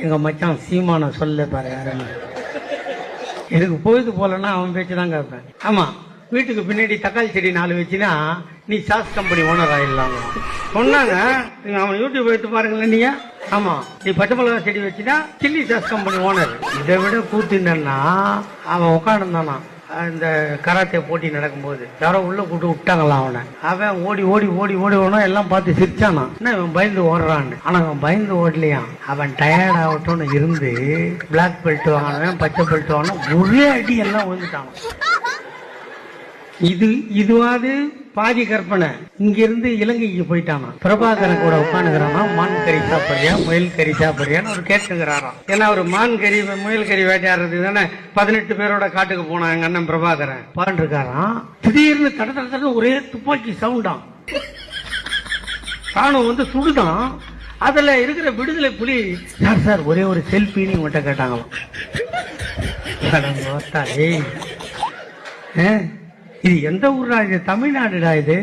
எங்க மச்சான் சீமான சொல்ல பாரு யாருன்னு. எனக்கு பொழுது போலன்னா அவன் பேச்சு தான் கேட்பேன். ஆமா, வீட்டுக்கு பின்னாடி தக்காளி செடி 4 வச்சுன்னா நீ சாஸ் கம்பெனி ஓனர் ஆயிடலாம் சொன்னாங்க. அவன் யூடியூப் எடுத்து பாருங்களேன் நீங்க. ஆமா, நீ பச்சை மிளகா செடி வச்சுன்னா சில்லி சாஸ் கம்பெனி ஓனர். இதை விட கூத்துனா அவன் உட்காந்துருந்தானா இந்த கராத்தே போட்டி நடக்கும்போது யாரோ உள்ள கூட்டு விட்டாங்களாம் அவனை. அவன் ஓடி ஓடி ஓடி ஓடி ஓடணும், எல்லாம் பார்த்து சிரிச்சானா. இவன் பயந்து ஓடுறான்னு. ஆனா அவன் பயந்து ஓடலையான். அவன் டயர்ட் ஆகட்டும்னு இருந்து பிளாக் பெல்ட் வாங்கினவன் பச்சை பெல்ட் வாங்கின ஒரே அடி எல்லாம் விழுந்துட்டான். இதுவாது பாதி கற்பனை. இங்க இருந்து இலங்கைக்கு போயிட்டானா. பிரபாகரன் கூட உட்காந்துக்கிறானா. மான் கறி சாப்பிடுறியா முயல் கறி சாப்பிடுறியான்னு ஒரு கேட்டுக்கிறாராம். ஏன்னா ஒரு மான் கறி முயல் கறி வேட்டையாடுறது தானே 18 பேரோட காட்டுக்கு போனான் எங்க அண்ணன் பிரபாகரன். பாட்டு இருக்காராம். திடீர்னு தட தட தட ஒரே துப்பாக்கி சவுண்டான். ராணுவம் வந்து சுடுதான். அதுல இருக்கிற விடுதலை புலி சார் சார் ஒரே ஒரு செல்ஃபின்னு இவன்கிட்ட கேட்டாங்களாம். இது எந்த ஊரா? இது தமிழ்நாடுடா இது.